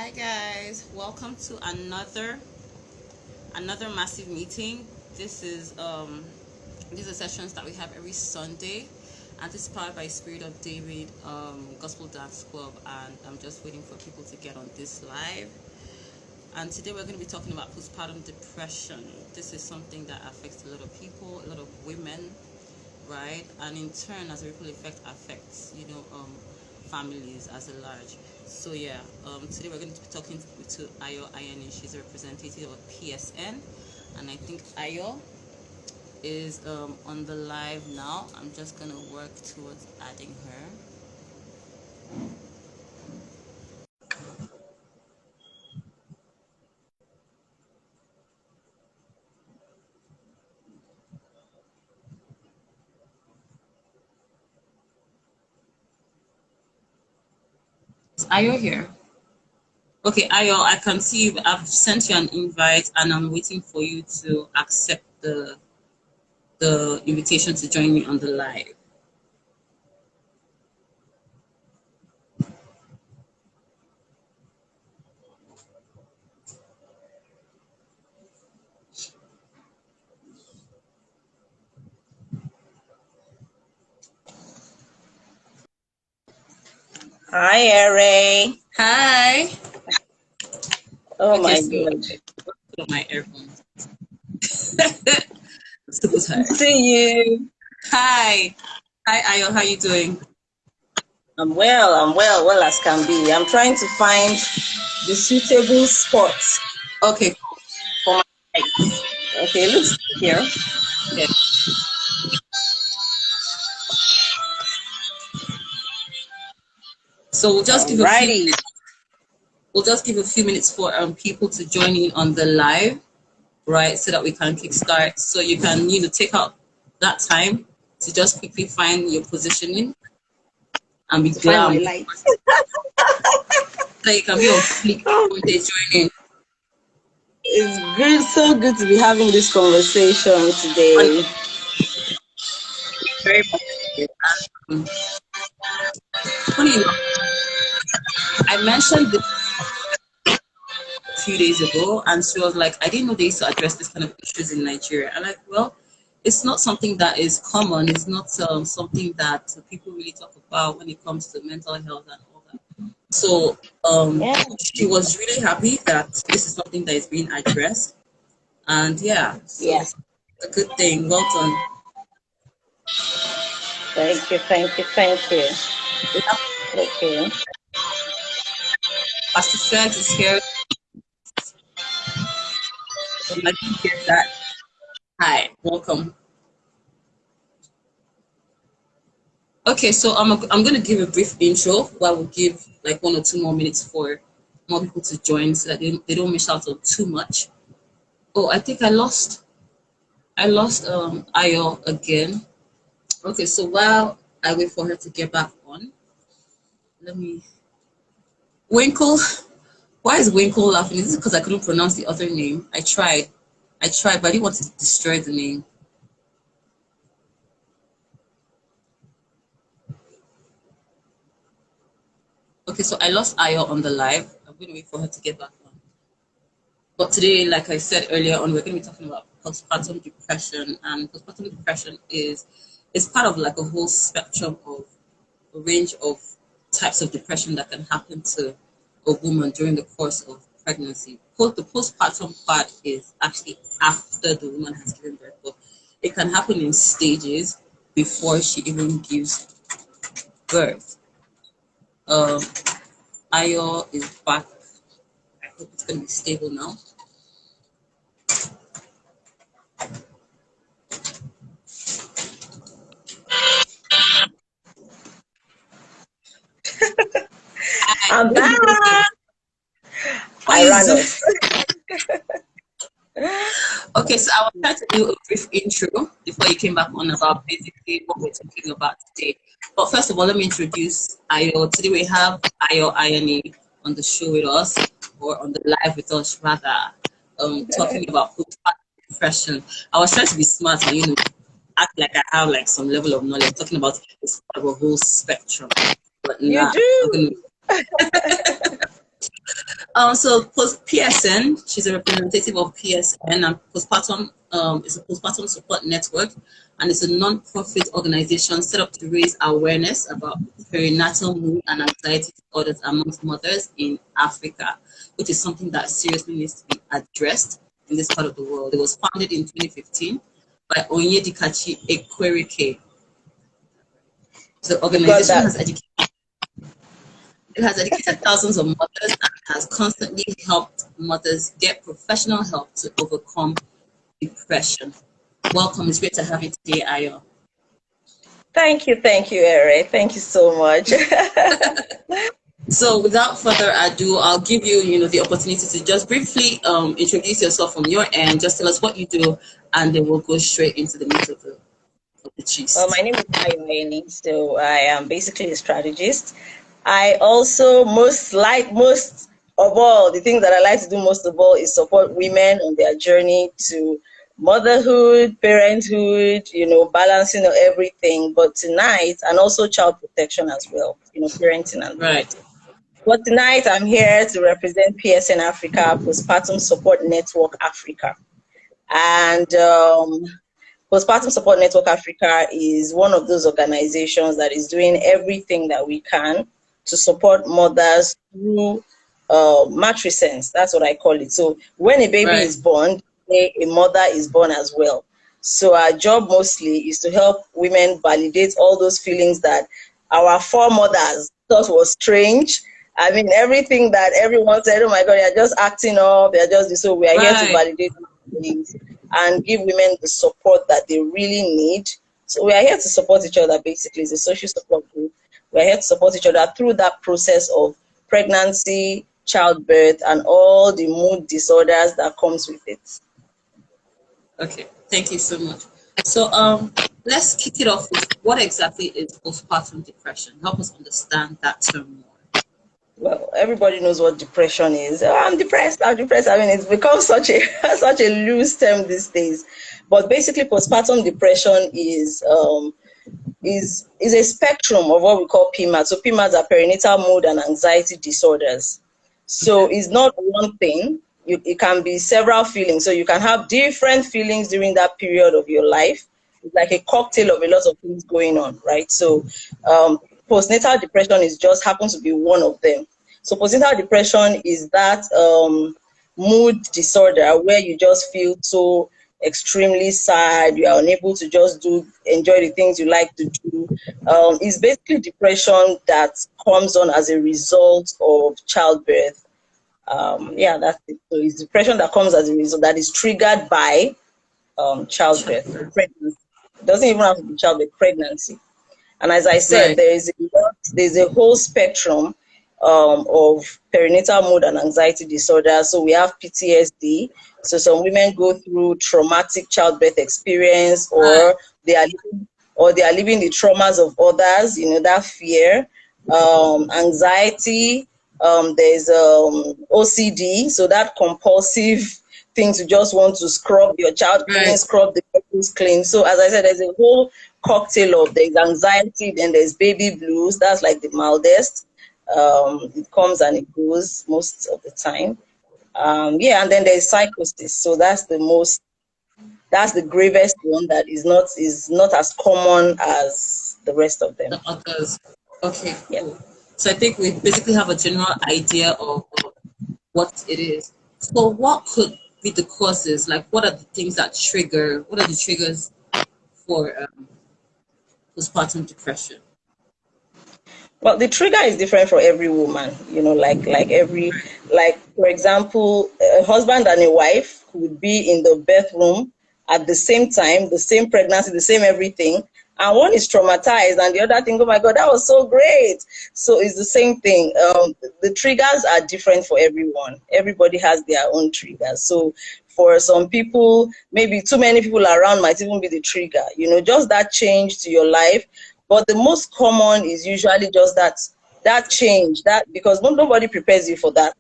Hi guys, welcome to another massive meeting. This is these are sessions that we have every Sunday, and this is powered by Spirit of David Gospel Dance Club, and I'm just waiting for people to get on this live. And today we're going to be talking about postpartum depression. This is something that affects a lot of people, a lot of women, right? And in turn, as a ripple effect, affects families as a large. So yeah, today we're going to be talking to Ayo Ayeni. She's a representative of PSN, and I think Ayo is on the live now. I'm just gonna work towards adding her. Is Ayo here? Okay, Ayo, I can see you. I've sent you an invite, and I'm waiting for you to accept the invitation to join me on the live. Hi, Ray. Hi. Oh Okay, my so God. put on my earphones. Super tired. See you. Hi. Hi, Ayo. How you doing? I'm well, well as can be. I'm trying to find the suitable spot Okay. for my legs. Okay, looks here. Yeah. So we'll just give a few Alrighty. minutes. We'll just give a few minutes for people to join in on the live, right? So that we can kickstart. So you can take out that time to just quickly find your positioning and be To find my glam. lights. So you can be on fleek when they join in. It's good, so good to be having this conversation today. Very much. Um, Funny enough, I mentioned this a few days ago, and she was like, I didn't know they used to address this kind of issues in Nigeria. And like, well, it's not something that is common. It's not something that people really talk about when it comes to mental health and all that. So Yeah. she was really happy that this is something that is being addressed. And yeah, so Yeah. it's a good thing. Well done. Thank you. We have Okay. Pastor Fred is here. I didn't get that. Hi, welcome. Okay, so I'm going to give a brief intro while we'll give like 1 or 2 more minutes for more people to join so that they don't miss out on too much. Oh, I think I lost Ayo again. Okay, so while I wait for her to get back on, let me Winkle. Why is Winkle laughing? Is it because I couldn't pronounce the other name? I tried, but I didn't want to destroy the name. Okay, so I lost Ayo on the live. I'm going to wait for her to get back on. But today, like I said earlier on, we're going to be talking about postpartum depression, and postpartum depression is part of like a whole spectrum of a range of types of depression that can happen to a woman during the course of pregnancy. The postpartum part is actually after the woman has given birth, but it can happen in stages before she even gives birth. Um, Ayo is back. I hope it's going to be stable now. I'm back. Why I ran is off. Okay, so I will try to do a brief intro before you came back on about basically what we're talking about today. But first of all, let me introduce Ayo. Today we have Ayo Ayeni on the show with us, or on the live with us rather, talking about postpartum depression. I was trying to be smart and act like I have like some level of knowledge, talking about this part of a whole spectrum. But You nah, I'm not gonna. do. So PSN, she's a representative of PSN, and Postpartum is a postpartum support network, and it's a non-profit organization set up to raise awareness about perinatal mood and anxiety disorders amongst mothers in Africa, which is something that seriously needs to be addressed in this part of the world. It was founded in 2015 by Onyedikachi Ekwerike. The organization has educated. It has educated thousands of mothers and has constantly helped mothers get professional help to overcome depression. Welcome. It's great to have you today, Ayo. Thank you, Ere. Thank you so much. So without further ado, I'll give you, the opportunity to just briefly introduce yourself from your end. Just tell us what you do, and then we'll go straight into the meat of the gist. My name is Ayo Ayeni, so I am basically a strategist. I also most of all, the things that I like to do most of all is support women on their journey to motherhood, parenthood, balancing of everything. But tonight, and also child protection as well, parenting and right. But tonight I'm here to represent PSN Africa, Postpartum Support Network Africa. And Postpartum Support Network Africa is one of those organizations that is doing everything that we can to support mothers through matrescence. That's what I call it. So when a baby is born, a mother is born as well. So our job mostly is to help women validate all those feelings that our foremothers thought was strange. I mean, everything that everyone said, oh my God, they're just acting up, they're just, so we are here to validate things and give women the support that they really need. So we are here to support each other, basically. It's a social support group. We're here to support each other through that process of pregnancy, childbirth, and all the mood disorders that comes with it. Okay, thank you so much. So let's kick it off with what exactly is postpartum depression? Help us understand that term more. Well, everybody knows what depression is. Oh, I'm depressed. I mean, it's become such a loose term these days. But basically, postpartum depression is a spectrum of what we call PMADS. So PMADS are perinatal mood and anxiety disorders. So it's not one thing. It can be several feelings. So you can have different feelings during that period of your life. It's like a cocktail of a lot of things going on, right? So postnatal depression just happens to be one of them. So postnatal depression is that mood disorder where you just feel so extremely sad, you are unable to just enjoy the things you like to do. It's basically depression that comes on as a result of childbirth. That's it. So it's depression that comes as a result, that is triggered by childbirth. Pregnancy. It doesn't even have to be childbirth, pregnancy. And as I said, there's a whole spectrum of perinatal mood and anxiety disorders. So we have PTSD. So some women go through traumatic childbirth experience, or they are living the traumas of others. That fear, anxiety. There's OCD. So that compulsive thing to just want to scrub your child clean, scrub the bubbles clean. So as I said, there's a whole cocktail of there's anxiety, then there's baby blues. That's like the mildest. It comes and it goes most of the time. And then there's psychosis. So that's the gravest one that is not as common as the rest of them. The others. Okay, cool. So I think we basically have a general idea of what it is. So what could be the causes? Like, what are the things that trigger? What are the triggers for postpartum depression? Well, the trigger is different for every woman. Like for example, a husband and a wife would be in the birth room at the same time, the same pregnancy, the same everything. And one is traumatized and the other thing, oh my God, that was so great. So it's the same thing. The triggers are different for everyone. Everybody has their own triggers. So for some people, maybe too many people around might even be the trigger, just that change to your life. But the most common is usually just that change, because nobody prepares you for that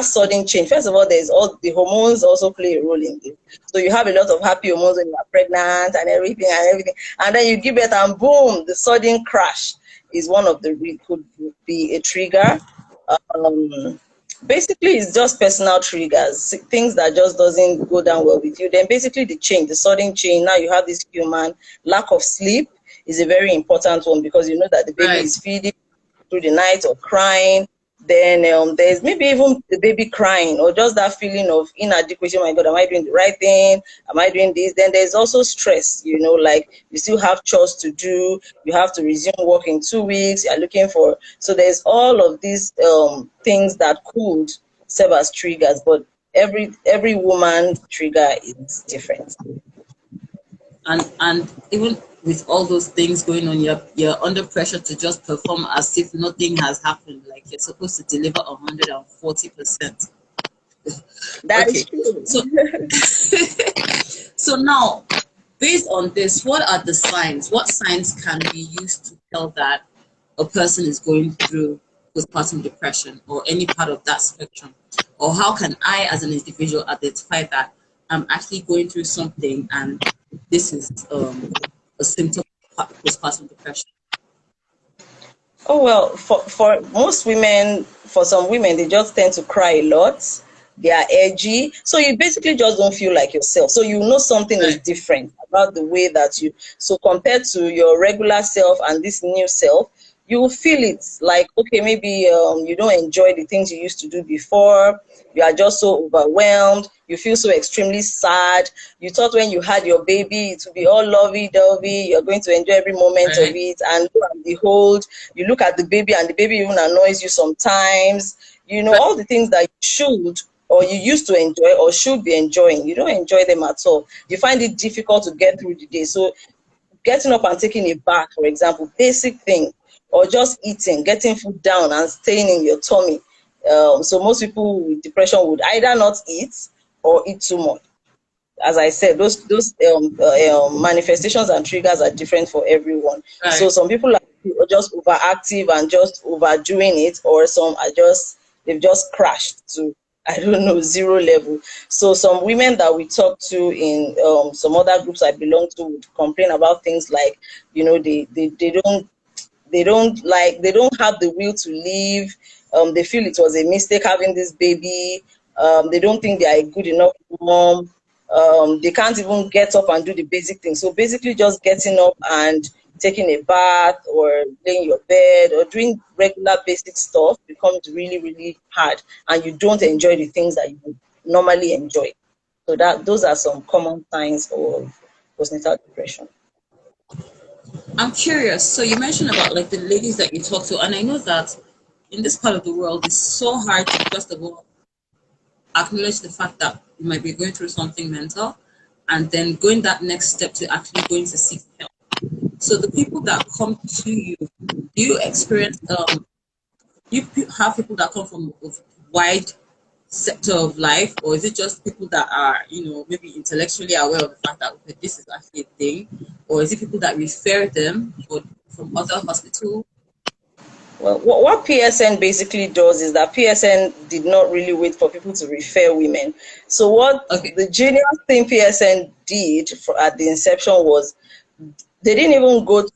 sudden change. First of all, there's all the hormones also play a role in this. So you have a lot of happy hormones when you are pregnant and everything. And then you give birth and boom, the sudden crash is one of could be a trigger. Basically, it's just personal triggers, things that just doesn't go down well with you. Then basically the change, the sudden change. Now you have this human lack of sleep is a very important one, because you know that the baby Right. is feeding through the night or crying. Then there's maybe even the baby crying, or just that feeling of inadequacy. Oh my God, am I doing the right thing? Am I doing this? Then there's also stress, you know, like you still have chores to do. You have to resume work in 2 weeks. You're looking for, so there's all of these things that could serve as triggers, but every woman trigger is different. And even with all those things going on, you're under pressure to just perform as if nothing has happened, like you're supposed to deliver 140%. That is Okay, true. so so now, based on this, what are the signs? What signs can be used to tell that a person is going through postpartum depression or any part of that spectrum? Or how can I, as an individual, identify that I'm actually going through something and this is a symptom of postpartum depression? Oh well, for most women, for some women, they just tend to cry a lot. They are edgy, so you basically just don't feel like yourself. So you know something is Right, different about the way that you. So compared to your regular self and this new self, you will feel it like, okay, maybe you don't enjoy the things you used to do before. You are just so overwhelmed. You feel so extremely sad. You thought when you had your baby it would be all lovey-dovey. You're going to enjoy every moment of right, it, and lo and behold, you look at the baby and the baby even annoys you sometimes. You know, right. all the things that you should or you used to enjoy or should be enjoying, you don't enjoy them at all. You find it difficult to get through the day. So getting up and taking a bath, for example, basic thing, or just eating, getting food down and staying in your tummy. So most people with depression would either not eat or eat too much. As I said, those manifestations and triggers are different for everyone. So Right. some people are just overactive and just overdoing it, or some are just, they've just crashed to, I don't know, zero level. So some women that we talk to in some other groups I belong to would complain about things like, you know, they don't have the will to live. They feel it was a mistake having this baby. They don't think they are a good enough mom. They can't even get up and do the basic things. So basically just getting up and taking a bath or laying your bed or doing regular basic stuff becomes really, really hard, and you don't enjoy the things that you would normally enjoy. So that those are some common signs of postnatal depression. I'm curious. So you mentioned about like the ladies that you talk to, and I know that in this part of the world, it's so hard to first of all acknowledge the fact that you might be going through something mental, and then going that next step to actually going to seek help. So the people that come to you, do you experience have people that come from a wide sector of life, or is it just people that are, maybe intellectually aware of the fact that okay, this is actually a thing, or is it people that refer them or from other hospitals? Well, what PSN basically does is that PSN did not really wait for people to refer women. So what Okay. the genius thing PSN did at the inception was they didn't even go to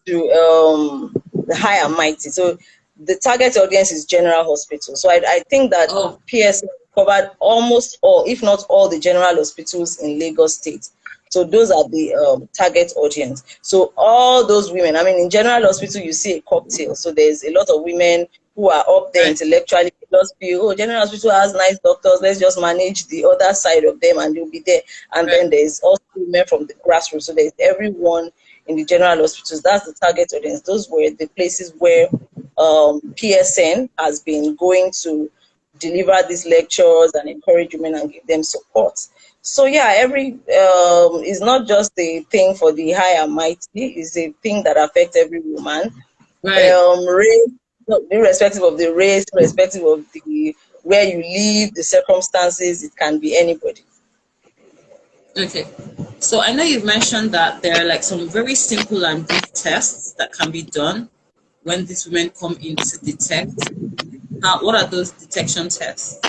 the high and mighty. So the target audience is general hospital. So I think that Oh, PSN covered almost all, if not all, the general hospitals in Lagos State. So those are the target audience. So all those women, I mean, in general hospital, you see a cocktail. So there's a lot of women who are up there right, intellectually. They just feel, oh, general hospital has nice doctors. Let's just manage the other side of them and they'll be there. And right. then there's also women from the grassroots. So there's everyone in the general hospitals. That's the target audience. Those were the places where PSN has been going to deliver these lectures and encourage women and give them support. So yeah, every is not just a thing for the high and mighty. It's a thing that affects every woman. Right. Race, irrespective of the race, irrespective of the where you live, the circumstances, it can be anybody. Okay. So I know you've mentioned that there are like some very simple and brief tests that can be done when these women come in to detect. What are those detection tests?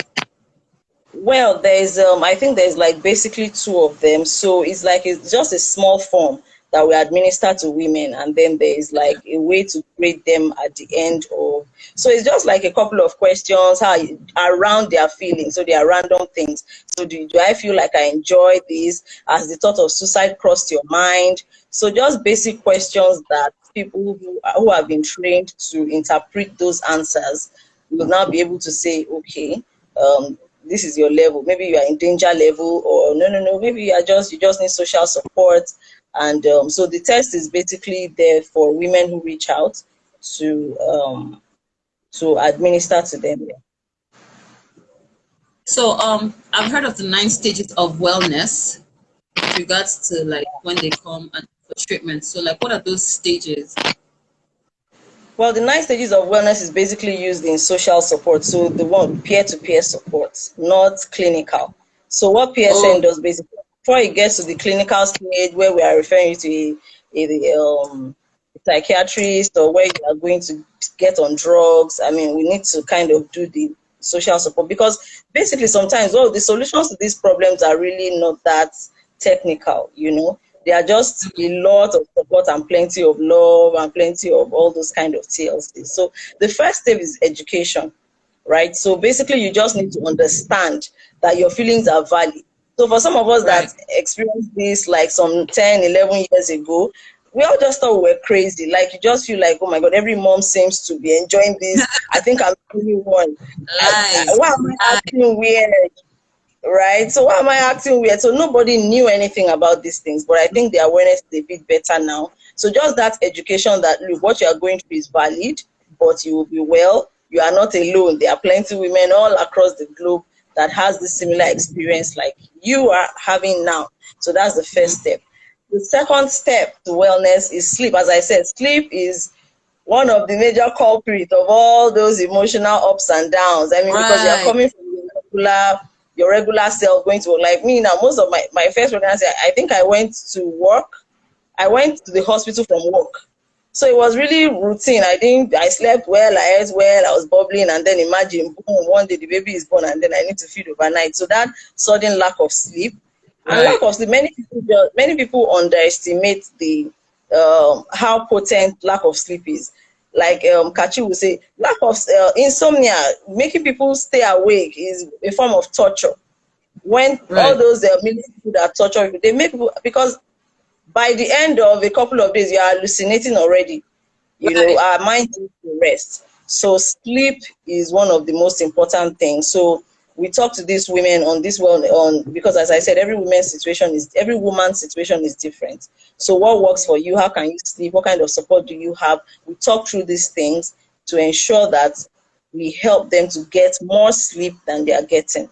Well, there's I think there's like basically two of them. So it's like it's just a small form that we administer to women, and then there is like a way to grade them at the end of. So it's just like a couple of questions around their feelings. So they are random things. So do I feel like I enjoy this? Has the thought of suicide crossed your mind? So just basic questions that people who have been trained to interpret those answers will now be able to say, okay, this is your level. Maybe you are in danger level, or no, maybe you just need social support. And so the test is basically there for women who reach out to administer to them. So I've heard of the 9 stages of wellness with regards to like when they come and for treatment. So like what are those stages? Well, the 9 stages of wellness is basically used in social support. So the one peer-to-peer support, not clinical. So what PSN Oh, does basically, before it gets to the clinical stage where we are referring to a psychiatrist, or where you are going to get on drugs, I mean, we need to kind of do the social support, because basically sometimes the solutions to these problems are really not that technical, They are just a lot of support and plenty of love and plenty of all those kind of TLCs. So the first step is education, right? So basically you just need to understand that your feelings are valid. So for some of us that right. experienced this like some 10, 11 years ago, we all just thought we were crazy. Like, you just feel like, oh my God, every mom seems to be enjoying this. I think I'm the only one. Lies. Why am I acting weird? Right? So why am I acting weird? So nobody knew anything about these things, but I think the awareness is a bit better now. So just that education that, look, what you are going through is valid, but you will be well. You are not alone. There are plenty of women all across the globe that has this similar experience like you are having now. So that's the first step. The second step to wellness is sleep. As I said, sleep is one of the major culprits of all those emotional ups and downs. I mean, because you are Right. coming from your regular self going to work. Like me now, most of my first pregnancy, I think I went to work. I went to the hospital from work. So it was really routine. I slept well, I ate well, I was bubbling, and then imagine, boom, one day the baby is born and then I need to feed overnight. So that sudden lack of sleep, and Right. lack of sleep, many people underestimate the how potent lack of sleep is. Like Kachi would say, lack of insomnia, making people stay awake, is a form of torture. When all Right. those millions people that torture people, they make people, because by the end of a couple of days, you are hallucinating already. Right. Our mind needs to rest. So sleep is one of the most important things. So we talk to these women on this one on, because as I said, every woman's situation is different. So what works for you? How can you sleep? What kind of support do you have? We talk through these things to ensure that we help them to get more sleep than they are getting.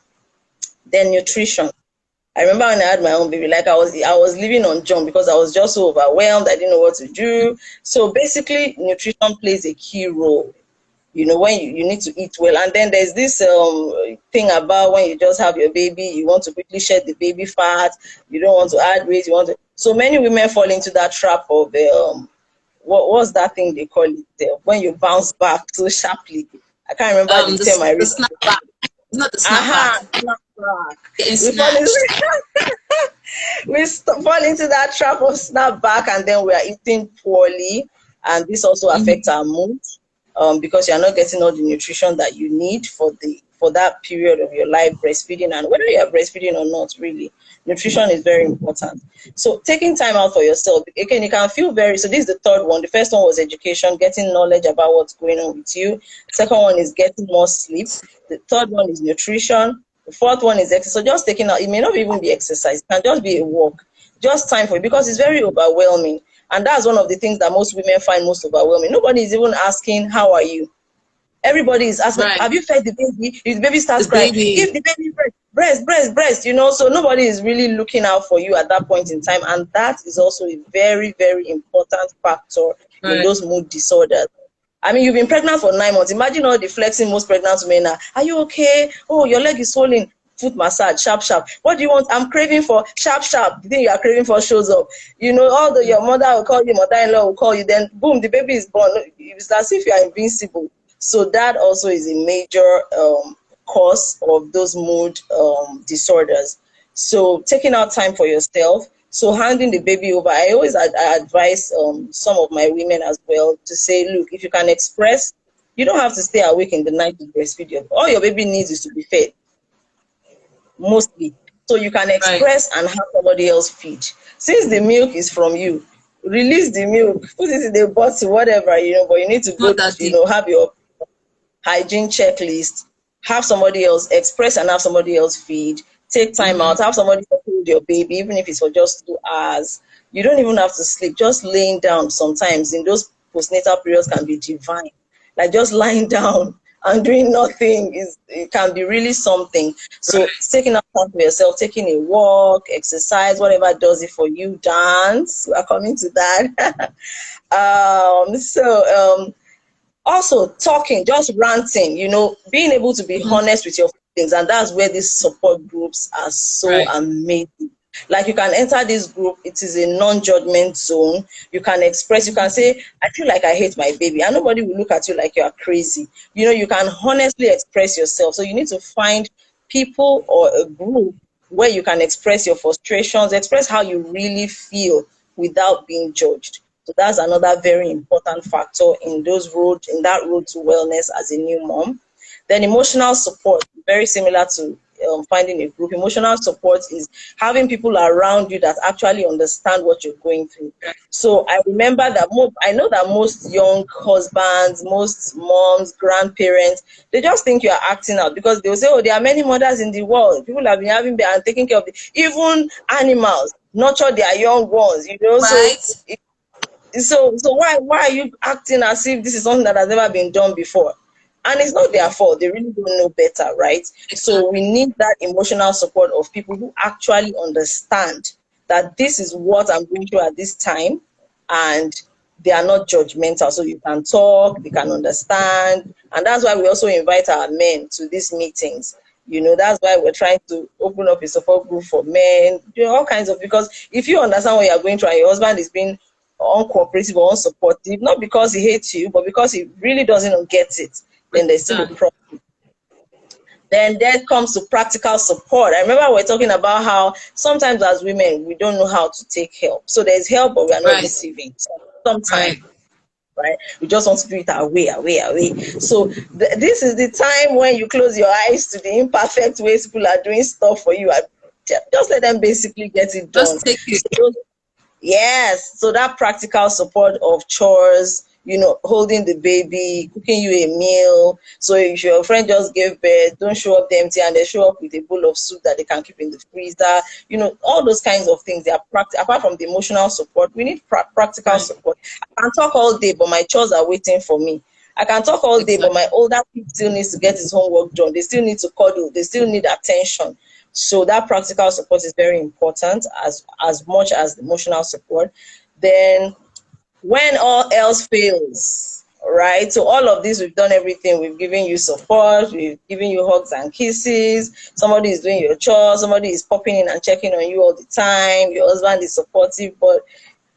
Then nutrition. I remember when I had my own baby, like I was living on junk because I was just so overwhelmed. I didn't know what to do. So basically, nutrition plays a key role. When you need to eat well. And then there's this thing about when you just have your baby, you want to quickly shed the baby fat. You don't want to add weight. So many women fall into that trap of what's that thing they call it? When you bounce back so sharply. I can't remember the term I The really. snapback. It's not the Aha, snapback. snapback. Getting We fall into snatched. fall into that trap of snapback, and then we are eating poorly, and this also affects our mood, because you're not getting all the nutrition that you need for that period of your life breastfeeding, and whether you are breastfeeding or not, really, nutrition is very important. So taking time out for yourself, again, you can feel very. So this is the third one. The first one was education, getting knowledge about what's going on with you. Second one is getting more sleep. The third one is nutrition. The fourth one is exercise. So just taking out, it may not even be exercise, it can just be a walk. Just time for it, because it's very overwhelming. And that's one of the things that most women find most overwhelming. Nobody is even asking, how are you? Everybody is asking, Right. have you fed the baby? If the baby The starts crying, baby. give the baby breast. So nobody is really looking out for you at that point in time. And that is also a very, very important factor in Right. those mood disorders. I mean, you've been pregnant for 9 months. Imagine all the flexing most pregnant women are. Are you okay? Oh, your leg is swollen. Foot massage, sharp, sharp. What do you want? I'm craving for sharp, sharp. The thing you are craving for shows up. Although your mother will call you, mother-in-law will call you, then boom, the baby is born. It's as if you are invincible. So that also is a major cause of those mood disorders. So taking out time for yourself, So handing the baby over, I always I advise some of my women as well to say, look, if you can express, you don't have to stay awake in the night to breastfeed all your baby needs is to be fed, mostly. So you can Right. express and have somebody else feed. Since the milk is from you, release the milk, put it in the bottle, whatever, but you need to Not go, that deep. have your hygiene checklist, have somebody else express and have somebody else feed, take time out, have somebody hold your baby, even if it's for just 2 hours. You don't even have to sleep. Just laying down sometimes in those postnatal periods can be divine. Like just lying down and doing nothing it can be really something. So taking out time for yourself, taking a walk, exercise, whatever does it for you, dance. We are coming to that. Also talking, just ranting, being able to be honest with your feelings. And that's where these support groups are so Right. amazing. Like you can enter this group, it is a non-judgment zone. You can express, you can say, I feel like I hate my baby, and nobody will look at you like you are crazy. You can honestly express yourself. So you need to find people or a group where you can express your frustrations, express how you really feel without being judged. So that's another very important factor in that road to wellness as a new mom. Then emotional support, very similar to finding a group. Emotional support is having people around you that actually understand what you're going through. So I remember that I know that most young husbands, most moms, grandparents, they just think you are acting out because they will say, oh, there are many mothers in the world. People have been having and taking care of even animals, nurture their young ones. Right. So why are you acting as if this is something that has never been done before? And it's not their fault. They really don't know better, right? So we Exactly. need that emotional support of people who actually understand that this is what I'm going through at this time, and they are not judgmental. So you can talk, they can understand. And that's why we also invite our men to these meetings. That's why we're trying to open up a support group for men, all kinds of, because if you understand what you're going through and your husband is being uncooperative or unsupportive, not because he hates you, but because he really doesn't get it, then there's still a Understand. problem. Then there comes to practical support. I remember we're talking about how sometimes as women, we don't know how to take help. So there's help, but we are not Right. receiving. Sometimes, Right. right? We just want to do it away, away, away. So this is the time when you close your eyes to the imperfect ways people are doing stuff for you. Just let them basically get it done. Just take it. So yes, so that practical support of chores, holding the baby, cooking you a meal. So if your friend just gave birth, don't show up empty and they show up with a bowl of soup that they can keep in the freezer. All those kinds of things. They are apart from the emotional support, we need practical Right. support. I can talk all day, but my chores are waiting for me. I can talk all day, but Exactly. my older kid still needs to get his homework done. They still need to cuddle. They still need attention. So that practical support is very important as much as the emotional support. Then when all else fails, right? So all of this, we've done everything. We've given you support. We've given you hugs and kisses. Somebody is doing your chores. Somebody is popping in and checking on you all the time. Your husband is supportive, but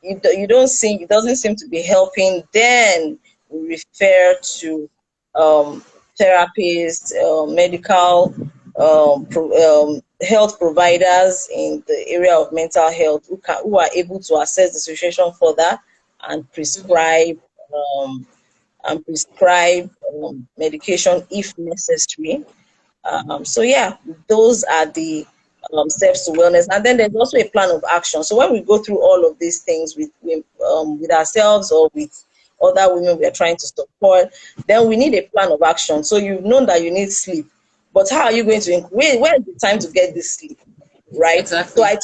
you don't seem, it doesn't seem to be helping. Then we refer to um, therapists, medical health providers in the area of mental health who are able to assess the situation further and prescribe um, medication if necessary. So yeah, those are the steps to wellness, and then there's also a plan of action. So when we go through all of these things with ourselves or with other women we are trying to support, then we need a plan of action. So you've known that you need sleep, but how are you going to where is the time to get this sleep, right? So Exactly. I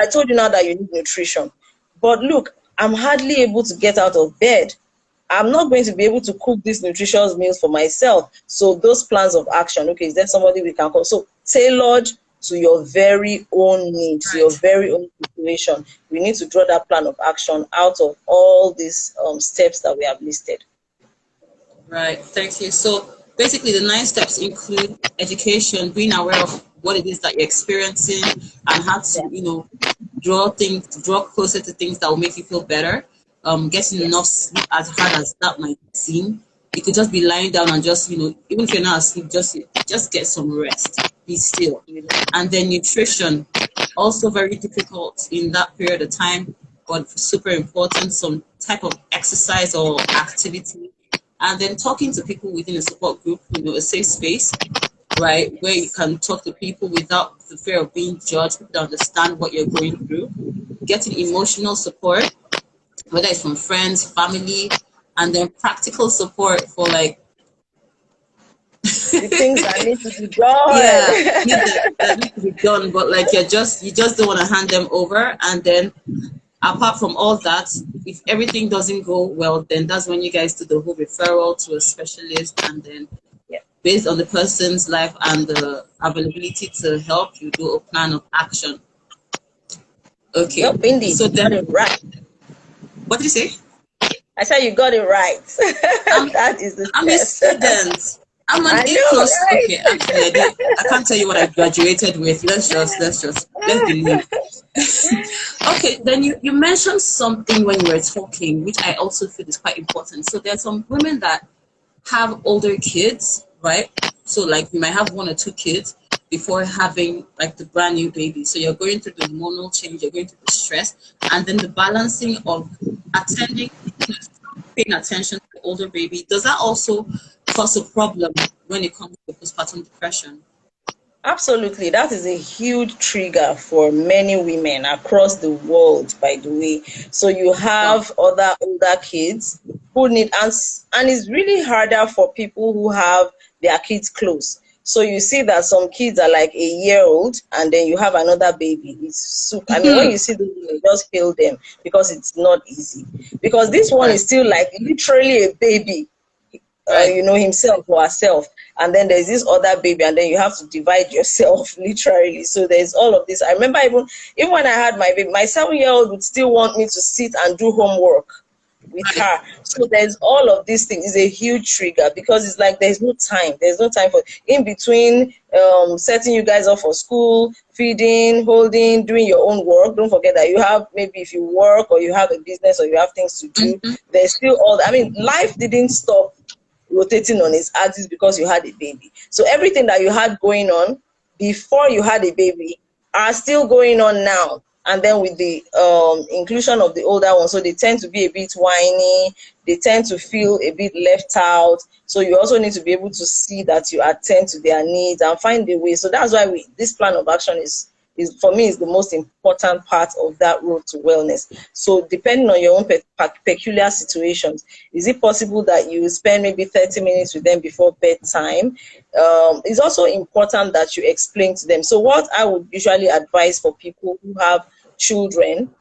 told you now that you need nutrition, but look, I'm hardly able to get out of bed. I'm not going to be able to cook these nutritious meals for myself. So those plans of action, okay, is there somebody we can call? So tailored to your very own needs, to your Right. very own situation. We need to draw that plan of action out of all these steps that we have listed. Right. Thank you. So basically, the 9 steps include education, being aware of what it is that you're experiencing, and how to, Yeah, draw closer to things that will make you feel better. Getting enough yes, sleep, as hard as that might seem. You could just be lying down and just, even if you're not asleep, just get some rest. Be still. you know, And then nutrition. also very difficult in that period of time, but super important, some type of exercise or activity. And then talking to people within a support group, a safe space, right, where you can talk to people without the fear of being judged, people that understand what you're going through, getting emotional support, whether it's from friends, family, and then practical support for like The things that need to be yeah, done. that need to be done, but like you just don't want to hand them over. And then apart from all that, if everything doesn't go well, then that's when you guys do the whole referral to a specialist, and then Yeah. based on the person's life and the availability to help, you do a plan of action. Okay, Yep, indeed. so You got it then right. what did you say? I said you got it right. I'm That is the I'm a test. student. I'm an I A know, plus. Okay, right? actually, I can't tell you what I graduated with. Let's believe. Okay, then you mentioned something when you were talking, which I also feel is quite important. So there are some women that have older kids, right? So like you might have one or two kids before having like the brand new baby. So you're going through the hormonal change, you're going through the stress, and then the balancing of attending, paying attention to the older baby. Does that also cause a problem when it comes to postpartum depression? Absolutely. That is a huge trigger for many women across the world, by the way. So you Wow. have other older kids who need, and it's really harder for people who have their kids close. So you see that some kids are like a year old and then you have another baby. It's super. I mean, when you see them, you just feel them because it's not easy. Because this one Right, is still like literally a baby, right. himself or herself, and then there's this other baby, and then you have to divide yourself literally. So there's all of this. I remember even when I had my baby, my 7 year old would still want me to sit and do homework with Right. her. So there's all of these things. Is a huge trigger because it's like there's no time for in between, setting you guys up for school, feeding, holding, doing your own work. Don't forget that you have, maybe if you work or you have a business or you have things to do, Mhm. there's still all, I mean, life didn't stop rotating on its axis because you had a baby. So everything that you had going on before you had a baby are still going on now. And then with the inclusion of the older ones, so they tend to be a bit whiny, they tend to feel a bit left out. So you also need to be able to see that you attend to their needs and find a way. So that's why this plan of action is for me is the most important part of that road to wellness. So depending on your own peculiar situations, is it possible that you spend maybe 30 minutes with them before bedtime? It's also important that you explain to them. So what I would usually advise for people who have children,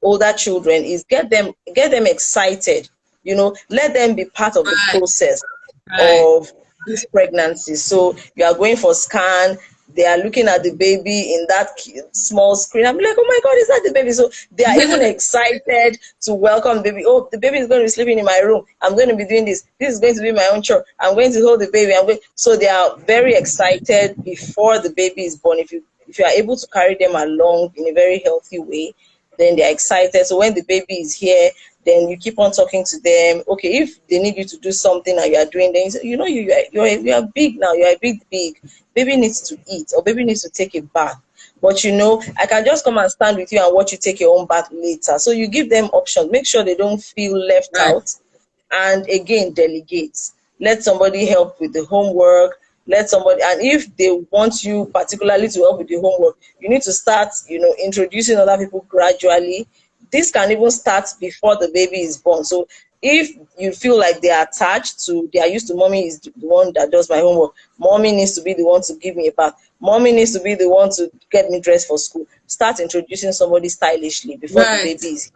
older children, is get them excited. Let them be part of the Right, process right. of this pregnancy. So you are going for scan, they are looking at the baby in that small screen. I'm like, oh my God, is that the baby? So they are even excited to welcome the baby. Oh, the baby is going to be sleeping in my room. I'm going to be doing this. This is going to be my own chore. I'm going to hold the baby. So they are very excited before the baby is born. If you are able to carry them along in a very healthy way, then they're excited. So when the baby is here, then you keep on talking to them. Okay, if they need you to do something and you are doing, then you are big now. You are big. Baby needs to eat or baby needs to take a bath. But I can just come and stand with you and watch you take your own bath later. So you give them options. Make sure they don't feel left Right. out. And again, delegate. Let somebody help with the homework. Let somebody, and if they want you particularly to help with the homework, you need to start, introducing other people gradually. This can even start before the baby is born. So if you feel like they are attached to, they are used to mommy is the one that does my homework, mommy needs to be the one to give me a bath, mommy needs to be the one to get me dressed for school, start introducing somebody stylishly before the Right. baby is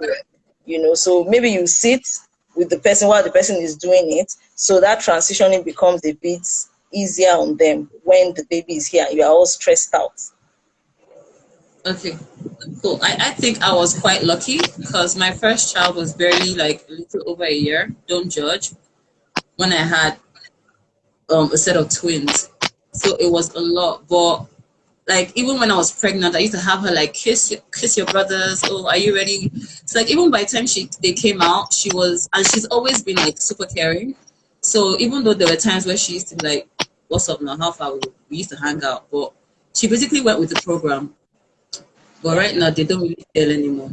here. So maybe you sit with the person while the person is doing it, so that transitioning becomes a bit easier on them when the baby is here and you are all stressed out. Okay. Cool. I think I was quite lucky because my first child was barely like a little over a year. Don't judge. When I had a set of twins, so it was a lot. But like even when I was pregnant, I used to have her like kiss your brothers. Oh, are you ready? It's like even by the time they came out, she was, and she's always been like super caring. So even though there were times where she used to be like, "What's up now? How far?" We used to hang out, but she basically went with the program. But right now, they don't really fail anymore.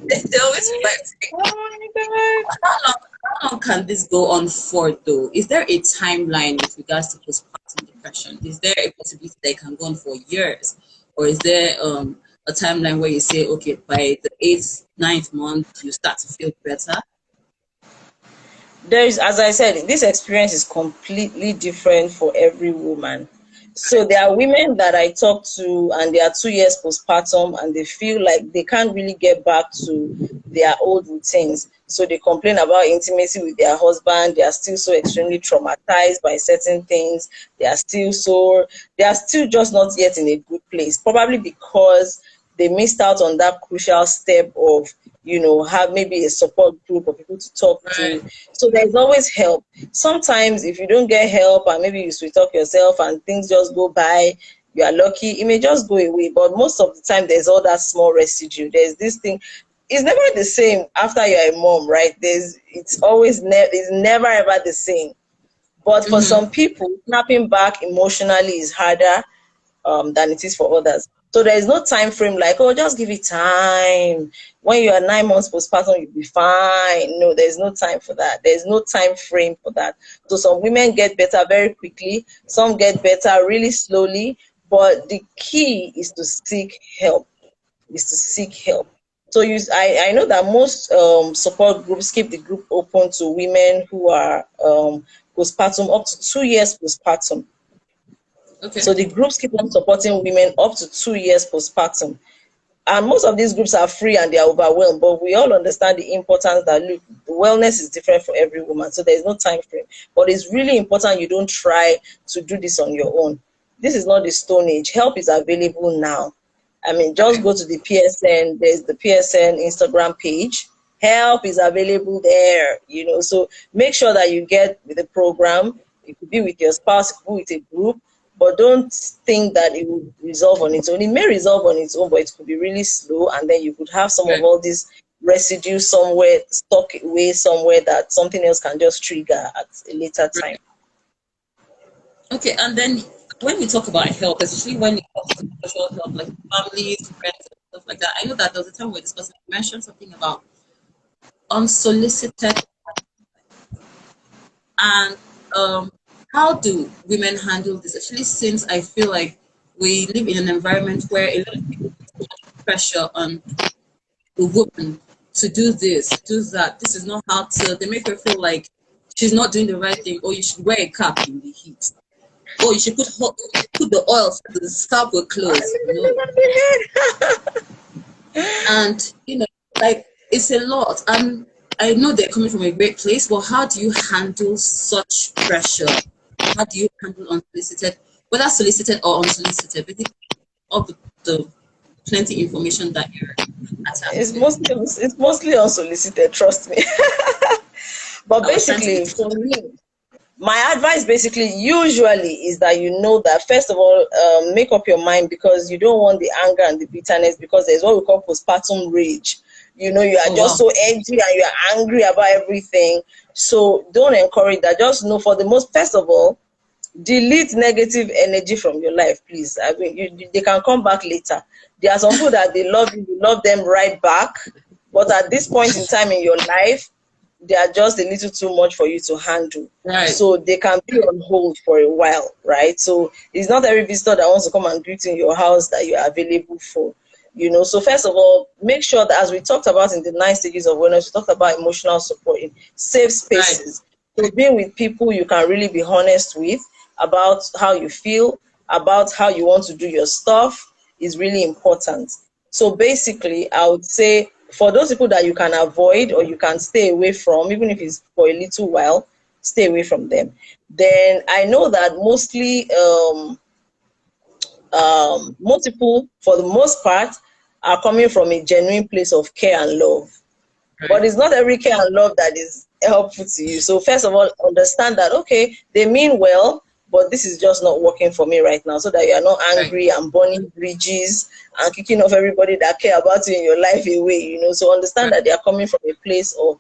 They always fight. Oh my God. How long can this go on for, though? Is there a timeline with regards to postpartum depression? Is there a possibility that it can go on for years? Or is there a timeline where you say, okay, by the 8th, 9th month, you start to feel better? There is, as I said, this experience is completely different for every woman. So there are women that I talk to and they are 2 years postpartum and they feel like they can't really get back to their old routines. So they complain about intimacy with their husband. They are still so extremely traumatized by certain things. They are still just not yet in a good place, probably because they missed out on that crucial step of, have maybe a support group or people to talk Right. to. So there's always help. Sometimes if you don't get help and maybe you sweet talk yourself and things just go by, you are lucky, it may just go away. But most of the time there's all that small residue. There's this thing. It's never the same after you're a mom, right? It's never ever the same. But for Mm-hmm. some people, snapping back emotionally is harder than it is for others. So there is no time frame like, oh, just give it time. When you are 9 months postpartum, you'll be fine. No, there's no time for that. There's no time frame for that. So some women get better very quickly, some get better really slowly. But the key is to seek help. So I know that most support groups keep the group open to women who are postpartum up to 2 years postpartum. Okay. So the groups keep on supporting women up to 2 years postpartum. And most of these groups are free and they are overwhelmed, but we all understand the importance that, look, the wellness is different for every woman. So there's no time frame. But it's really important you don't try to do this on your own. This is not the Stone Age. Help is available now. I mean, just Okay. go to the PSN. There's the PSN Instagram page. Help is available there, So make sure that you get with the program. It could be with your spouse, it could be with a group, but don't think that it will resolve on its own. It may resolve on its own, but it could be really slow, and then you could have some of Right. all this residue somewhere, stuck away somewhere that something else can just trigger at a later time. Okay, and then when we talk about help, especially when it comes to social help, like families, friends, and stuff like that, I know that there was a time we were discussing, you mentioned something about unsolicited, and how do women handle this? Especially since I feel like we live in an environment where a lot of people put pressure on the woman to do this, do that. This is not how to. They make her feel like she's not doing the right thing, or you should wear a cap in the heat. Oh, you should put the oil so the scalp will close. No. And like it's a lot. And I know they're coming from a great place, but how do you handle such pressure? How do you handle unsolicited, whether solicited or unsolicited, basically all the plenty information that you're attacked with? It's mostly unsolicited, trust me. But I was trying to be basically, for me, my advice basically usually is that that first of all, make up your mind, because you don't want the anger and the bitterness, because there's what we call postpartum rage. You are oh just wow. so edgy and you're angry about everything. So don't encourage that. Just know, for the most, first of all, delete negative energy from your life, please. I mean, they can come back later. There are some people that they love you, you love them right back, but at this point in time in your life, they are just a little too much for you to handle. Right. So they can be on hold for a while, right? So it's not every visitor that wants to come and greet in your house that you are available for. So first of all, make sure that, as we talked about in the 9 stages of wellness, we talked about emotional support in safe Right. spaces. So being with people you can really be honest with about how you feel, about how you want to do your stuff, is really important. So basically, I would say, for those people that you can avoid or you can stay away from, even if it's for a little while, stay away from them. Then I know that mostly most people, for the most part, are coming from a genuine place of care and love. But Right. it's not every care and love that is helpful to you. So first of all, understand that, okay, they mean well, but this is just not working for me right now, so that you are not Right. angry and burning bridges and kicking off everybody that care about you in your life away. So understand Right. that they are coming from a place of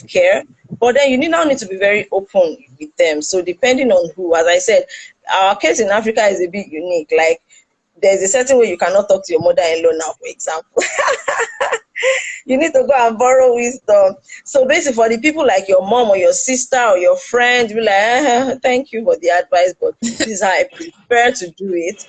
care. But then you now need to be very open with them. So depending on who, as I said, our case in Africa is a bit unique. Like, there's a certain way you cannot talk to your mother-in-law now, for example. You need to go and borrow wisdom. So basically, for the people like your mom or your sister or your friend, be like, thank you for the advice, but this is how I prefer to do it.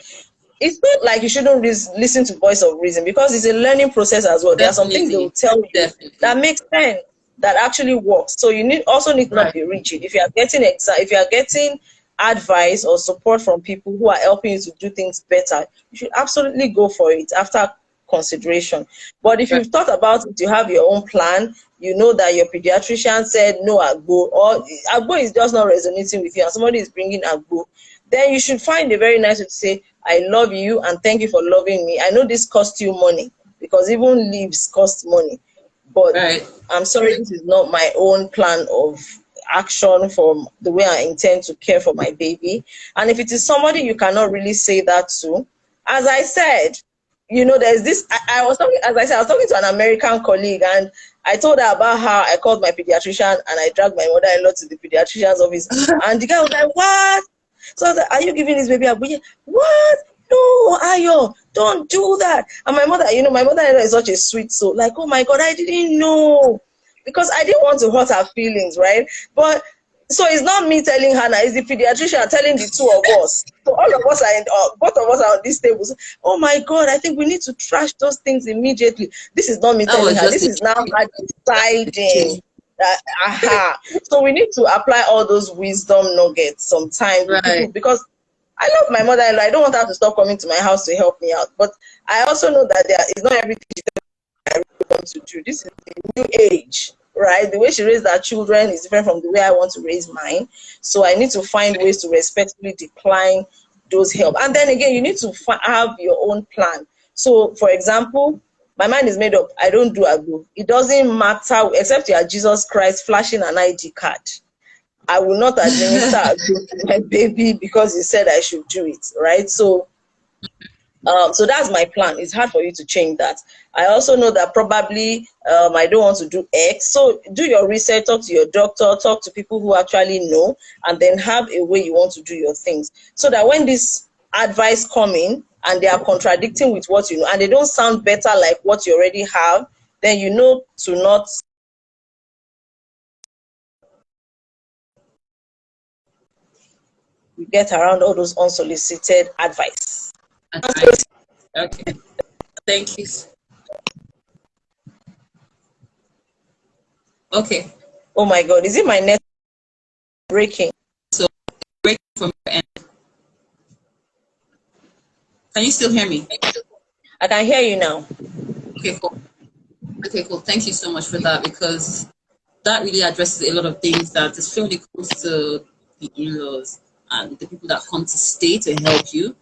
It's not like you shouldn't listen to voice of reason, because it's a learning process as well. There are some things they will tell you that makes sense, that actually works. So you need to not be rigid. If you are getting advice or support from people who are helping you to do things better, you should absolutely go for it after consideration. But if you've thought about it, you have your own plan, you know that your pediatrician said no agbo, or agbo is just not resonating with you, and somebody is bringing agbo, then you should find a very nice way to say, I love you and thank you for loving me. I know this costs you money, because even leaves cost money, but I'm sorry, this is not my own plan of action for the way I intend to care for my baby. And if it is somebody you cannot really say that to, as I said, there's this, I was talking to an American colleague, and I told her about how I called my pediatrician and I dragged my mother-in-law to the pediatrician's office. And the guy was like, what? So I was like, are you giving this baby a boy? What? No, Ayo, don't do that. And my mother-in-law is such a sweet soul. Like, oh my God, I didn't know. Because I didn't want to hurt her feelings, right? But so it's not me telling her now, it's the pediatrician telling the two of us. So all of us both of us are on this table. So, oh my God, I think we need to trash those things immediately. This is not me telling her. This is now her deciding. So we need to apply all those wisdom nuggets sometimes with people, because I love my mother-in-law. I don't want her to stop coming to my house to help me out. But I also know that there is not everything I really want to do. This is the new age, right? The way she raised her children is different from the way I want to raise mine. So I need to find ways to respectfully decline those help. And then again, you need to have your own plan. So, for example, my mind is made up. I don't do agbo. It doesn't matter, except you are Jesus Christ flashing an ID card. I will not administer agbo to my baby because he said I should do it, right? So that's my plan. It's hard for you to change that. I also know that probably I don't want to do X. So do your research, talk to your doctor, talk to people who actually know, and then have a way you want to do your things. So that when this advice come in and they are contradicting with what you know, and they don't sound better like what you already have, then you know to not get around all those unsolicited advice. Okay. Thank you. Okay. Oh my God, is it my net breaking? So break from your end. Can you still hear me? I can hear you now. Okay, cool. Okay, cool. Thank you so much for that, because that really addresses a lot of things that, especially when it comes to the in-laws and the people that come to stay to help you,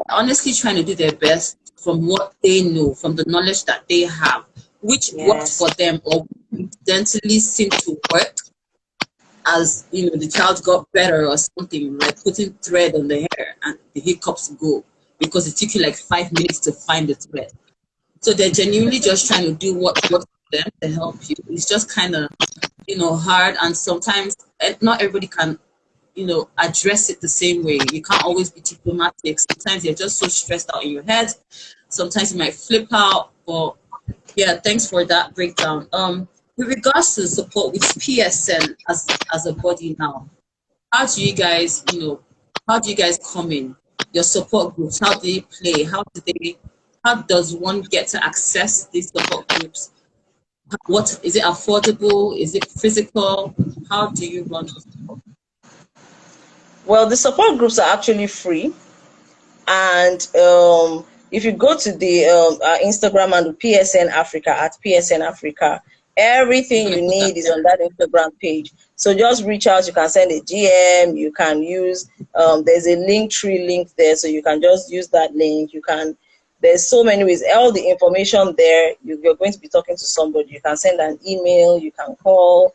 honestly trying to do their best from what they know, from the knowledge that they have, which worked for them or incidentally seemed to work, as the child got better or something, like putting thread on the hair and the hiccups go because it took you like 5 minutes to find the thread. So they're genuinely just trying to do what works for them to help you. It's just kind of hard, and sometimes not everybody can address it the same way. You can't always be diplomatic. Sometimes you're just so stressed out in your head. Sometimes you might flip out. But yeah, thanks for that breakdown. With regards to support with PSN as a body now, how do you guys come in? Your support groups, how do they play? How does one get to access these support groups? What is it, affordable? Is it physical? How do you run the support? Well, the support groups are actually free, and if you go to the Instagram and the PSN Africa at PSN Africa, everything you need is on that Instagram page. So just reach out. You can send a DM. You can use there's a Linktree link there, so you can just use that link. There's so many ways. All the information there. You're going to be talking to somebody. You can send an email. You can call.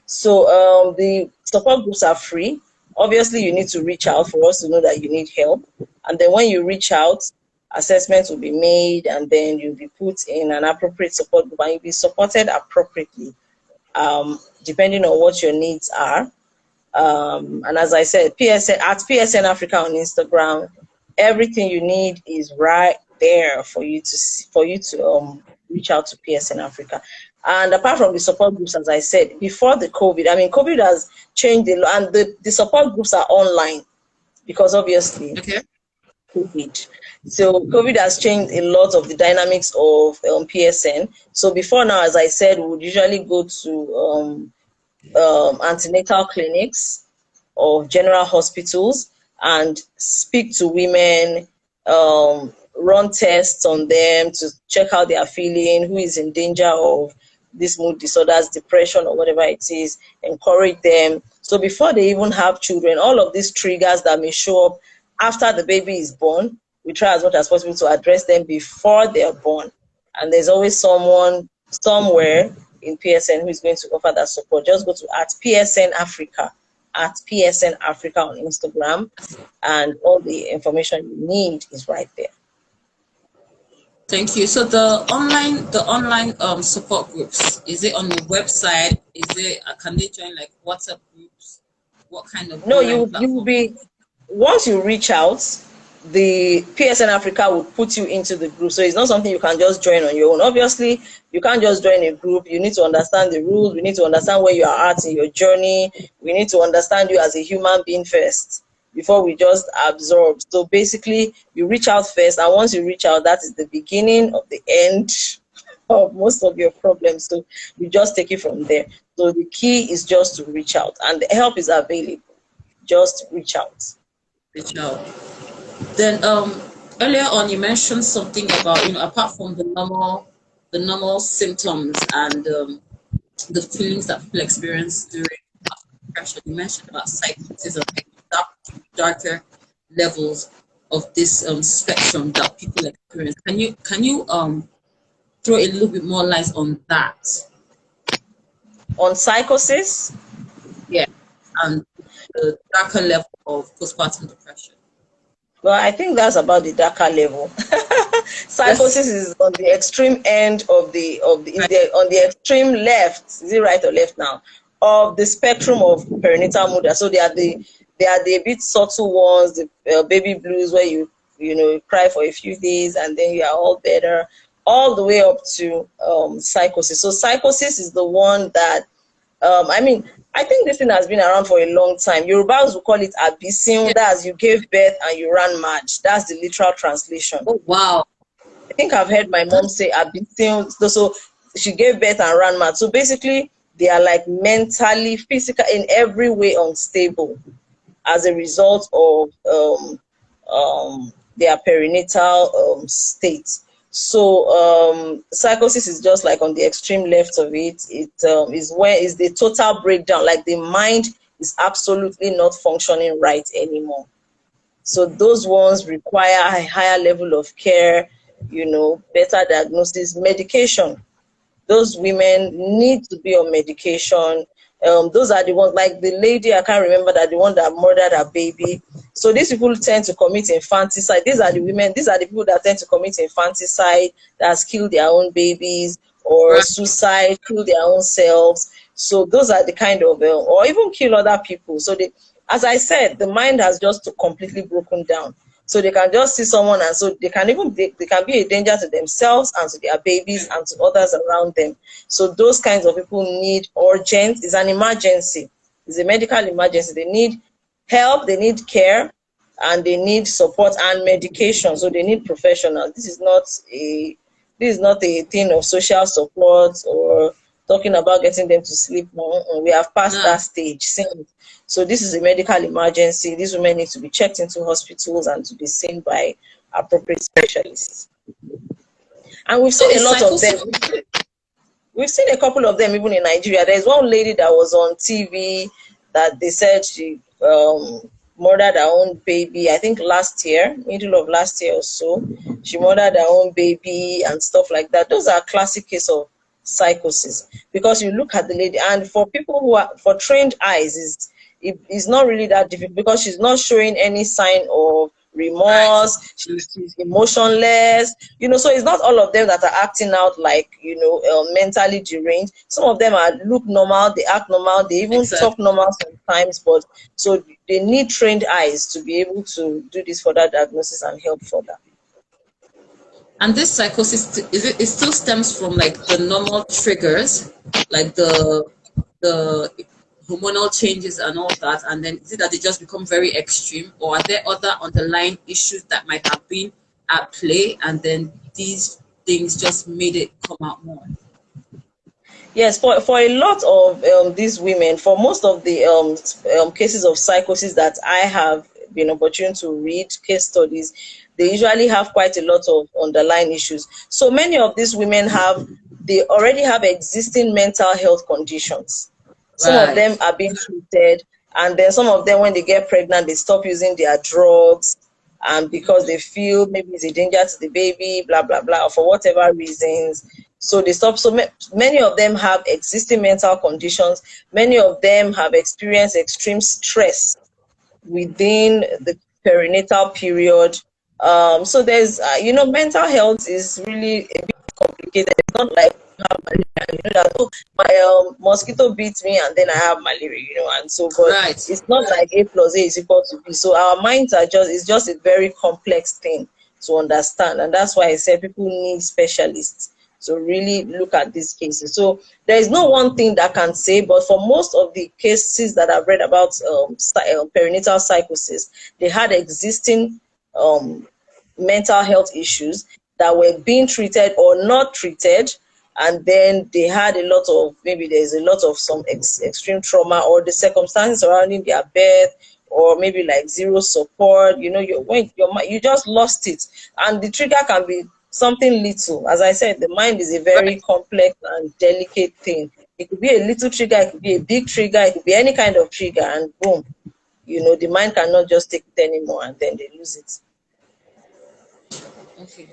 So the support groups are free. Obviously, you need to reach out for us to know that you need help. And then when you reach out, assessments will be made, and then you'll be put in an appropriate support group, and you'll be supported appropriately, depending on what your needs are. And as I said, PSN Africa on Instagram, Everything you need is right there for you to reach out to PSN Africa. And apart from the support groups, as I said before the COVID, I mean, COVID has changed a lot, and the support groups are online because obviously Okay. COVID. So COVID has changed a lot of the dynamics of PSN. So before now, as I said, we would usually go to antenatal clinics of general hospitals and speak to women, run tests on them to check how they are feeling, who is in danger of this mood disorders, depression, or whatever it is, encourage them. So before they even have children, all of these triggers that may show up after the baby is born, we try as much as possible to address them before they are born. And there's always someone somewhere in PSN who is going to offer that support. Just go to @PSN Africa on Instagram, and all the information you need is right there. Thank you. So the online support groups, is it on the website? Is it can they join like WhatsApp groups? What kind of No, online you will platform? be, once you reach out, the PSN Africa will put you into the group. So it's not something you can just join on your own. Obviously, you can't just join a group. You need to understand the rules. We need to understand where you are at in your journey. We need to understand you as a human being first before we just absorb. So basically, you reach out first, and once you reach out, that is the beginning of the end of most of your problems. So we just take it from there. So the key is just to reach out, and the help is available. Just reach out. Reach out. Then earlier on you mentioned something about, apart from the normal symptoms and the feelings that people experience during depression, you mentioned about psychosis and like darker levels of this spectrum that people experience. Can you throw a little bit more light on that? On psychosis, Yeah, and the darker level of postpartum depression. well, I think that's about the darker level. Yes, Psychosis is on the extreme end is right. there on the extreme left. Is it right or left now? Of the spectrum of perinatal mood. So they are the bit subtle ones, the baby blues, where you cry for a few days and then you are all better, all the way up to psychosis. So psychosis is the one that I mean, I think this thing has been around for a long time. Yorubas will call it abisin. Yeah. That's you gave birth and you ran mad. That's the literal translation. Oh wow. I think I've heard my mom say abisin. So she gave birth and ran mad. So basically, they are like mentally, physical, in every way unstable as a result of their perinatal state. So psychosis is just like on the extreme left of it. It is the total breakdown, like the mind is absolutely not functioning right anymore. So those ones require a higher level of care, better diagnosis, medication. Those women need to be on medication. Those are the ones, like the lady, I can't remember, that the one that murdered her baby. So these people tend to commit infanticide. These are the women, these are the people that tend to commit infanticide, that has killed their own babies, or Right. suicide, kill their own selves. So those are the kind of, or even kill other people. So as I said, the mind has just completely broken down. So they can just see someone, and so they can be a danger to themselves and to their babies and to others around them. So those kinds of people need urgent, it's an emergency, it's a medical emergency. They need help, they need care, and they need support and medication. So they need professionals. This is not a thing of social support or talking about getting them to sleep more. We have passed No. that stage since. So this is a medical emergency. These women need to be checked into hospitals and to be seen by appropriate specialists. And we've So seen a is lot of them. psychosis? We've seen a couple of them even in Nigeria. There's one lady that was on TV that they said she murdered her own baby, I think last year, middle of last year or so. She murdered her own baby and stuff like that. Those are classic cases of psychosis, because you look at the lady, and for people who are, for trained eyes, it's not really that difficult, because she's not showing any sign of Right. remorse, she's emotionless, so it's not all of them that are acting out like, mentally deranged. Some of them look normal, they act normal, they even talk Exactly. normal sometimes, but so they need trained eyes to be able to do this further diagnosis and help further. And this psychosis it still stems from like the normal triggers, like the hormonal changes and all that, and then is it that they just become very extreme, or are there other underlying issues that might have been at play, and then these things just made it come out more? Yes, for a lot of these women, for most of the cases of psychosis that I have been opportune to read case studies, they usually have quite a lot of underlying issues. So many of these women they already have existing mental health conditions. Some of Right. them are being treated, and then some of them, when they get pregnant, they stop using their drugs, and because they feel maybe it's a danger to the baby, blah blah blah, or for whatever reasons, so they stop. So many of them have existing mental conditions. Many of them have experienced extreme stress within the perinatal period. So there's, mental health is really a bit complicated. It's not like you have malaria, that, oh, my mosquito beats me and then I have malaria, and so, but Right. it's not like A plus A is equal to B. So our minds it's just a very complex thing to understand. And that's why I said people need specialists to really look at these cases. So there is no one thing that can say, but for most of the cases that I've read about perinatal psychosis, they had existing um, mental health issues that were being treated or not treated, and then they had a lot of, maybe there's a lot of some extreme trauma, or the circumstances surrounding their birth, or maybe like zero support. You just lost it, and the trigger can be something little. As I said, the mind is a very Right. complex and delicate thing. It could be a little trigger, it could be a big trigger, it could be any kind of trigger, and boom, the mind cannot just take it anymore, and then they lose it. Okay.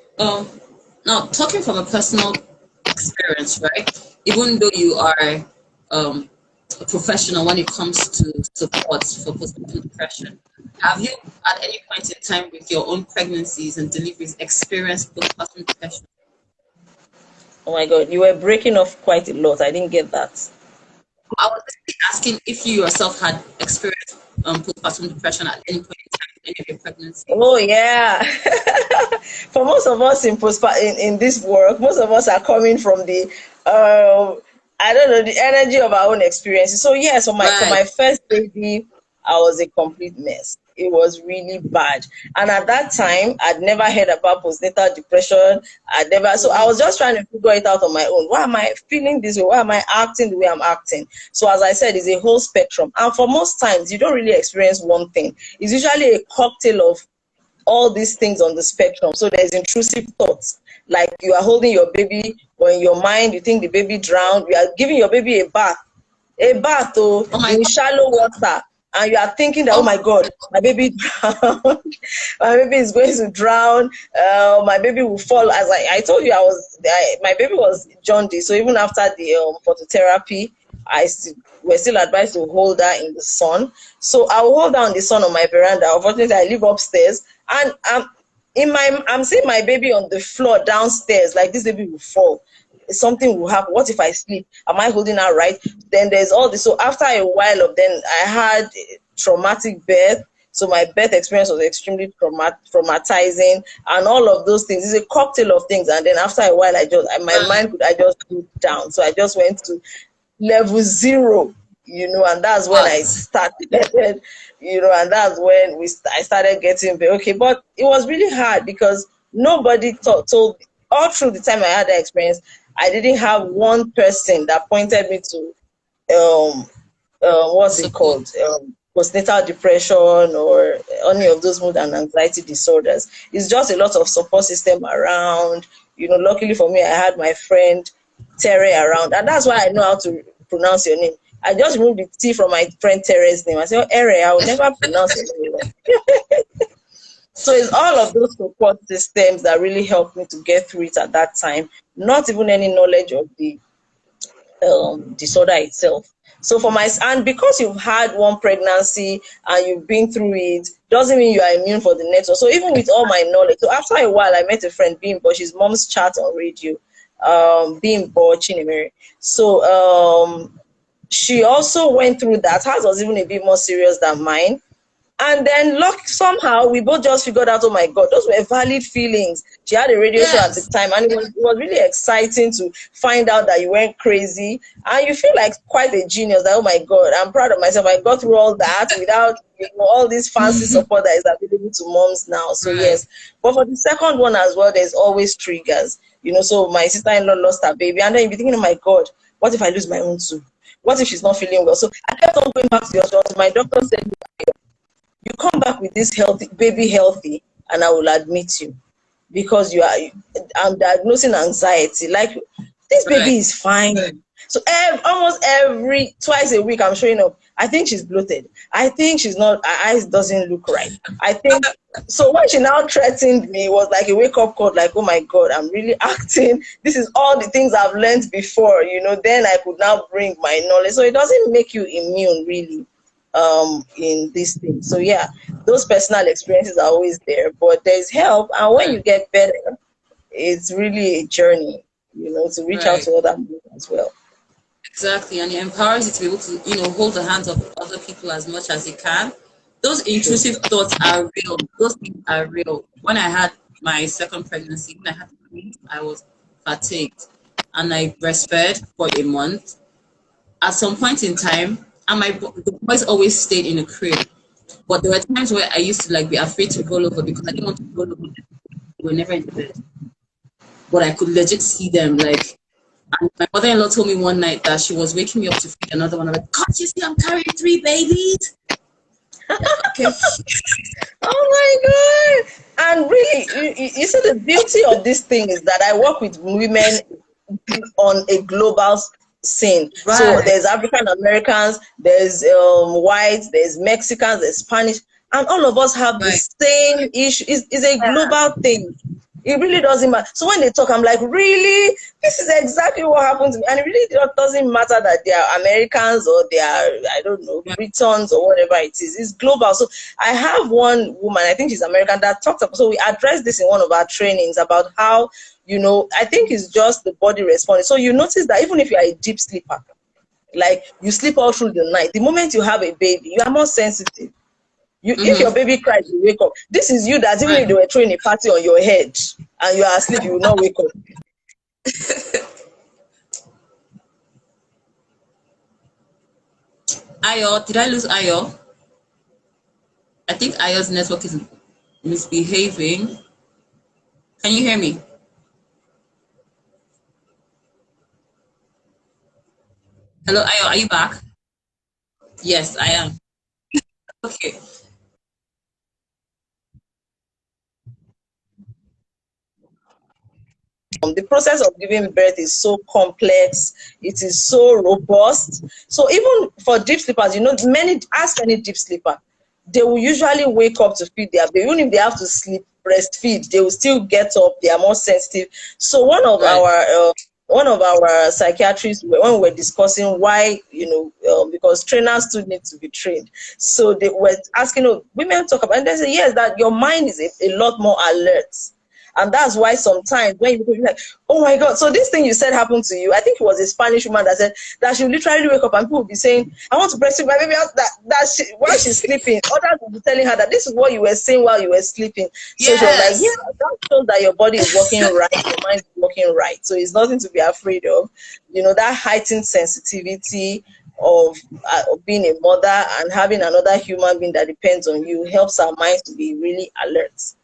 Now talking from a personal experience, right? Even though you are um, a professional when it comes to support for postpartum depression, have you at any point in time with your own pregnancies and deliveries experienced postpartum depression? Oh my God, you were breaking off quite a lot. I didn't get that. I was basically asking if you yourself had experienced postpartum depression at any point in time in any of your pregnancies. Oh yeah. For most of us in this work, most of us are coming from the I don't know, the energy of our own experiences. So yes, for Right. my first baby, I was a complete mess. It was really bad. And at that time, I'd never heard about postnatal depression. So I Mm-hmm. was just trying to figure it out on my own. Why am I feeling this way? Why am I acting the way I'm acting? So as I said, it's a whole spectrum. And for most times, you don't really experience one thing. It's usually a cocktail of all these things on the spectrum. So there's intrusive thoughts, like you are holding your baby, or in your mind you think the baby drowned. You are giving your baby a bath, Oh my in God. shallow water, and you are thinking that, oh Oh my God, my baby drowned. My baby is going to drown. My baby will fall. As I told you, my baby was jaundice. So even after the phototherapy, we're still advised to hold her in the sun. So I will hold her in the sun on my veranda. Unfortunately, I live upstairs, and I'm seeing my baby on the floor downstairs, like this baby will fall. Something will happen. What if I sleep? Am I holding her right? Then there's all this. So after a while of, then I had traumatic birth. So my birth experience was extremely traumatizing, and all of those things. It's a cocktail of things. And then after a while, my my. mind I just broke down. So I just went to level zero, and that's when I What? started, and that's when I started getting okay. But it was really hard because nobody told me. All through the time I had that experience, I didn't have one person that pointed me to um what's it Support. called, postnatal depression or any of those mood and anxiety disorders. It's just a lot of support system around. Luckily for me, I had my friend Terry around, and that's why I know how to pronounce your name. I just removed the T from my friend Terry's name. I said, oh, Ere, I will never pronounce your name well. So it's all of those support systems that really helped me to get through it at that time. Not even any knowledge of the disorder itself. So and because you've had one pregnancy and you've been through it, doesn't mean you are immune for the next one. So even with all my knowledge, so after a while, I met a friend, Bimbo, she's mom's chat on radio, Bimbo Chinemere. So she also went through that. Hers was even a bit more serious than mine. And then look, somehow we both just figured out, oh my God, those were valid feelings. She had a radio show at the Yes. time, and it was really exciting to find out that you weren't crazy. And you feel like quite a genius, that, oh my God, I'm proud of myself. I got through all that without all this fancy support that is available to moms now. So Right. yes. But for the second one as well, there's always triggers. So my sister-in-law lost her baby, and then you'll be thinking, oh my God, what if I lose my own too? What if she's not feeling well? So I kept on going back to the hospital. My doctor said, you come back with this healthy baby, healthy, and I will admit you, because I'm diagnosing anxiety. Like, this baby Right. is fine. So almost twice a week I'm showing up. I think she's bloated. I think she's not, her eyes doesn't look right. I think so. When she now threatened me, it was like a wake-up call, like, oh my God, I'm really acting. This is all the things I've learned before, then I could now bring my knowledge. So it doesn't make you immune, really, in these things. So yeah, those personal experiences are always there, but there's help, and when you Right. get better, it's really a journey, to reach out Right. to other people as well. Exactly, and it empowers you to be able to, hold the hands of other people as much as you can. Those True. intrusive thoughts are real. Those things are real. When I had my second pregnancy, when I had twins, I was fatigued, and I breastfed for a month. At some point in time, and the boys always stayed in the crib, but there were times where I used to be afraid to roll over because I didn't want to roll over. They were never in the bed, but I could legit see them And my mother-in-law told me one night that she was waking me up to feed another one. I'm like, can't you see I'm carrying 3 babies? Okay. Oh my God. And really, you see, the beauty of this thing is that I work with women on a global scene. So Right. there's African Americans, there's whites, there's Mexicans, there's Spanish, and all of us have the Right. same issue. It's a Yeah. global thing. It really doesn't matter. So when they talk, I'm like, really? This is exactly what happened to me. And it really doesn't matter that they are Americans or they are, I don't know, Right. Britons or whatever it is. It's global. So I have one woman, I think she's American, that talked about, so we addressed this in one of our trainings about how, I think it's just the body responding. So you notice that even if you are a deep sleeper, like you sleep all through the night, the moment you have a baby, you are more sensitive. If your Mm-hmm. baby cries, you wake up. This is you that even if Right. they were throwing a party on your head and you are asleep, you will not wake up. Ayo, did I lose Ayo? I think Ayo's network is misbehaving. Can you hear me? Hello, Ayo, are you back? Yes, I am. Okay. The process of giving birth is so complex. It is so robust. So even for deep sleepers, ask any deep sleeper, they will usually wake up to feed their baby. Even if they have to sleep, breastfeed, they will still get up. They are more sensitive. So Right. one of our psychiatrists, when we were discussing why, because trainers too need to be trained. So they were asking, women talk about, and they say, yes, that your mind is a lot more alert. And that's why sometimes when you're like, oh my God, so this thing you said happened to you. I think it was a Spanish woman that said that she would literally wake up and people would be saying, I want to breastfeed my baby out while she's sleeping. Others will be telling her that this is what you were saying while you were sleeping. So she was like, Yes. yeah, that shows that your body is working right, your mind is working right. So it's nothing to be afraid of. That heightened sensitivity of being a mother and having another human being that depends on you helps our minds to be really alert.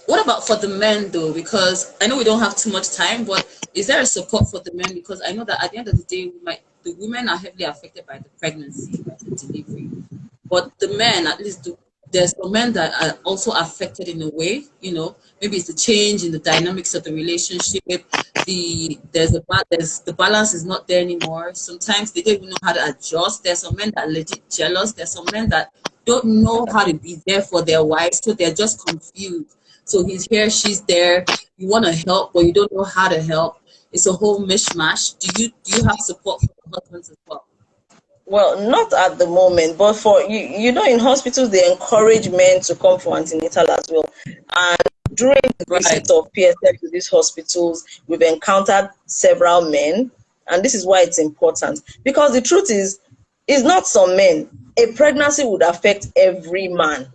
What about for the men though? Because I know we don't have too much time, but is there a support for the men? Because I know that at the end of the day, the women are heavily affected by the pregnancy, by the delivery. But the men, at least, there's some men that are also affected in a way. Maybe it's the change in the dynamics of the relationship. There's the balance is not there anymore. Sometimes they don't even know how to adjust. There's some men that are legit jealous. There's some men that don't know how to be there for their wives, so they're just confused. So he's here, she's there. You want to help, but you don't know how to help. It's a whole mishmash. Do you have support for the husbands as well? Well, not at the moment, but for you know, in hospitals they encourage men to come for antenatal as well. And during the Right. visit of PSF to these hospitals, we've encountered several men, and this is why it's important. Because the truth is, it's not some men. A pregnancy would affect every man,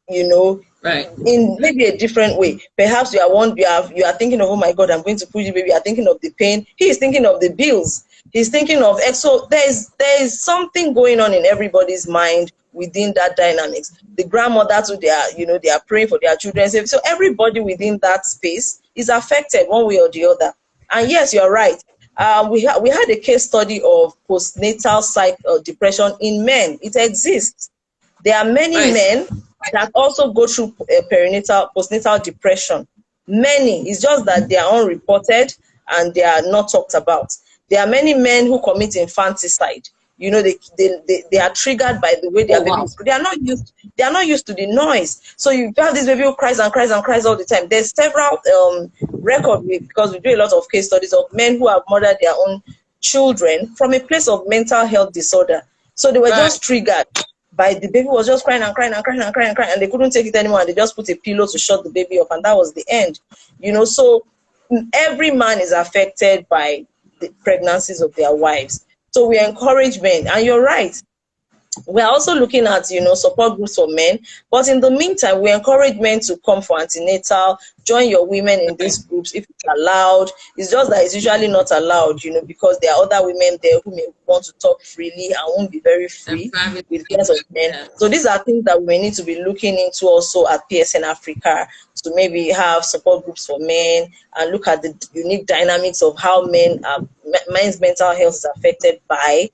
you know, Right. in maybe a different way. Perhaps you are thinking of, oh my God, I'm going to push the baby. You are thinking of the pain. He is thinking of the bills. He's thinking of so there is something going on in everybody's mind within that dynamics. The grandmother too, they are praying for their children. So everybody within that space is affected one way or the other. And yes, you're right. We had a case study of postnatal depression in men. It exists. There are many Right. men that also go through postnatal depression. Many. It's just that they are unreported and they are not talked about. There are many men who commit infanticide. You know, they are triggered by the way their Oh baby wow. is. They are not used to the noise. So you have this baby who cries and cries and cries all the time. There's several records, because we do a lot of case studies of men who have murdered their own children from a place of mental health disorder. So they were Right. just triggered by the baby was just crying and crying and crying and crying and crying, and they couldn't take it anymore, and they just put a pillow to shut the baby up, and that was the end. You know, so every man is affected by the pregnancies of their wives. So we encourage men, and you're right, we're also looking at, you know, support groups for men, but in the meantime we encourage men to come for antenatal, join your women in these groups if it's allowed. It's just that it's usually not allowed, you know, because there are other women there who may want to talk freely and won't be very And free private. with girls of men. Yeah. So these are things that we may need to be looking into also at PSN Africa, to maybe have support groups for men and look at the unique dynamics of how men's mental health is affected by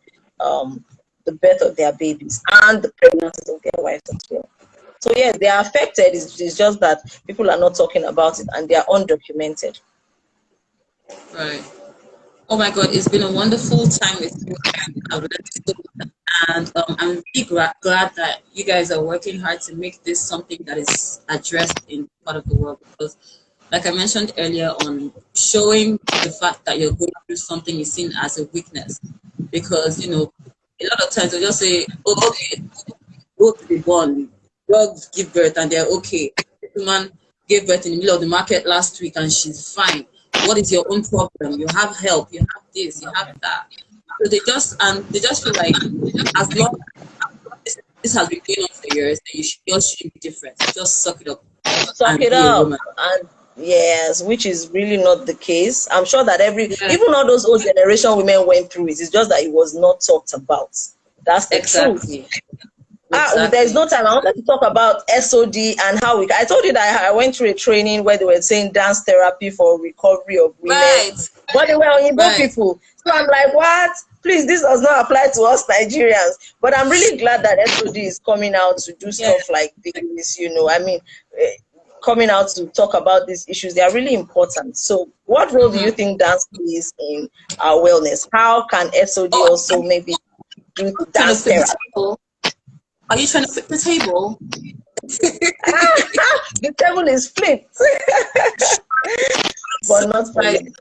the birth of their babies and the pregnancies of their wives as well. So yes, they are affected. It's just that people are not talking about it and they are undocumented. Right. Oh my God, it's been a wonderful time with you. I've learned so much. And I'm really glad that you guys are working hard to make this something that is addressed in part of the world. Because, like I mentioned earlier, on showing the fact that you're going through something is seen as a weakness. Because, you know, a lot of times they'll just say, oh, okay, go to the born, dogs give birth and they're okay. This woman gave birth in the middle of the market last week and she's fine. What is your own problem? You have help, you have this, you have that. So they just feel like, as long as this has been going on for years, then yours shouldn't be different. Just suck it up Suck and it be a up. woman. And yes, which is really not the case. I'm sure that Yeah, even all those old generation women went through it. It's just that it was not talked about. That's the truth. exactly. There's Exactly. no time. I wanted to talk about SOD and how I told you that I went through a training where they were saying dance therapy for recovery of women, Right. but they were Oyinbo Right. people. So I'm like, what? Please, this does not apply to us Nigerians. But I'm really glad that SOD is coming out to do Yeah. stuff like this. You know, I mean, coming out to talk about these issues. They are really important. So, what role do you Mm-hmm. think dance plays in our wellness? How can SOD Oh, also maybe do I'm trying to dance flip the therapy? table. Are you trying to flip the table? The table is flipped, but So, not for right. you.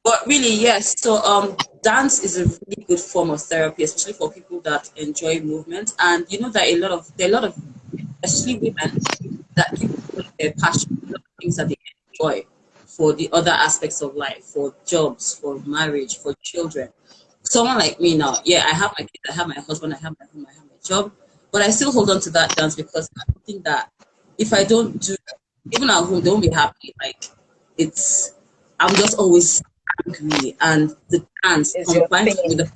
But really, yes. So, dance is a really good form of therapy, especially for people that enjoy movement. And you know that there are a lot of, especially women, that keep their passion, a lot of things that they enjoy for the other aspects of life, for jobs, for marriage, for children. Someone like me now, yeah, I have my kids, I have my husband, I have my home, I have my job, but I still hold on to that dance because I think that if I don't do, even at home, they won't be happy. Like it's, I'm just always angry, and the dance Is your with thing. the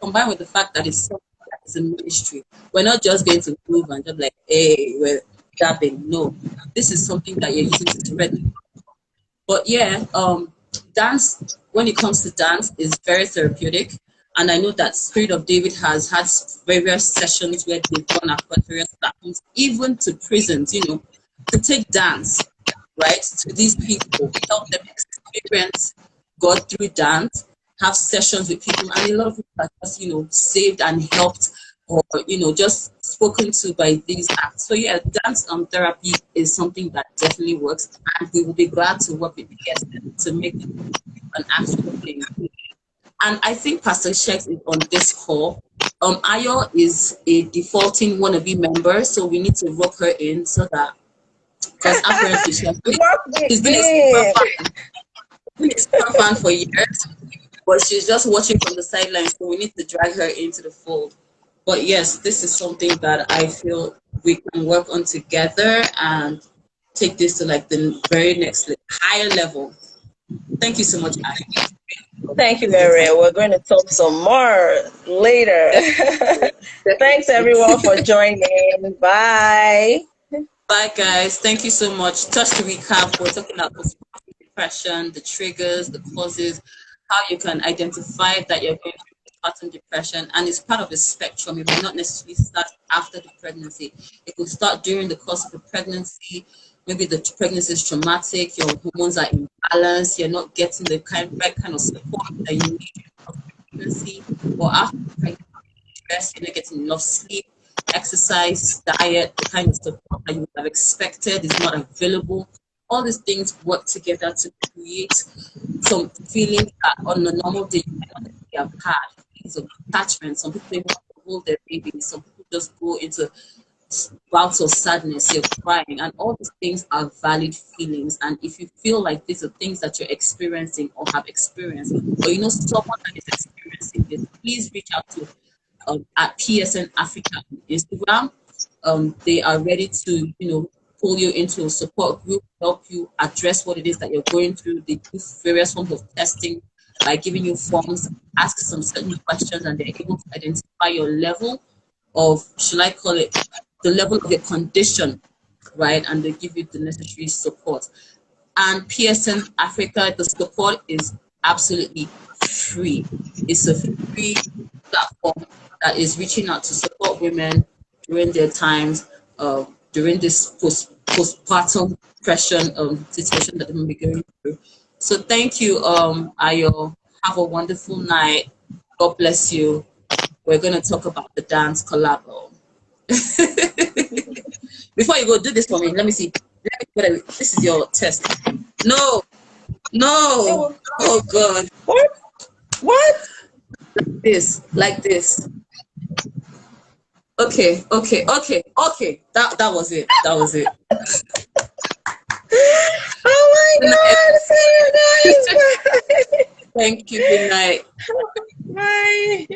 combined with the fact that it's something that is a ministry. We're not just going to move and just like, hey, we're dabbing. No, this is something that you're using to spread. But yeah, dance, when it comes to dance, is very therapeutic. And I know that Spirit of David has had various sessions where they've gone across various platforms, even to prisons, you know, to take dance, right, to these people, help them experience God through dance, have sessions with people. And a lot of people are just, you know, saved and helped, or, you know, just spoken to by these acts. So yeah, dance therapy is something that definitely works, and we will be glad to work with PSN to make it an actual thing. And I think Pastor Shex is on this call. Ayo is a defaulting wannabe member, so we need to rope her in so that, because apparently Rock the she's been a super in. fan, for years, but she's just watching from the sidelines. So we need to drag her into the fold. But yes, this is something that I feel we can work on together and take this to like the very next higher level. Thank you so much, Ayo. Thank you, Mary. We're going to talk some more later. Thanks, everyone, for joining. Bye. Bye, guys. Thank you so much. Just to recap, we're talking about postpartum depression, the triggers, the causes, how you can identify that you're going through postpartum depression, and it's part of the spectrum. It may not necessarily start after the pregnancy. It could start during the course of the pregnancy. Maybe the pregnancy is traumatic, your hormones are imbalanced, you're not getting the right kind of support that you need after pregnancy, or after pregnancy, you're not getting enough sleep, exercise, diet, the kind of support that you would have expected is not available. All these things work together to create some feelings that on a normal day you might not necessarily have had. Feelings of attachment. Some people even want to hold their babies. Some people just go into bouts of sadness, you're crying, and all these things are valid feelings. And if you feel like these are things that you're experiencing or have experienced, or you know someone that is experiencing this, please reach out to at PSN Africa on Instagram. They are ready to, pull you into a support group, help you address what it is that you're going through. They do various forms of testing by giving you forms, ask some certain questions, and they're able to identify your level of, should I call it, the level of your condition, right? And they give you the necessary support. And PSN Africa, the support is absolutely free. It's a free platform that is reaching out to support women during their times, during this postpartum depression situation that they may be going through. So thank you, Ayo. Have a wonderful night. God bless you. We're going to talk about the dance collabo. Before you go, do this for me. Let me see. This is your test. No, no. Oh God. What? Like this. Okay. That was it. Oh my God! See you guys. Thank you. Good night. Bye.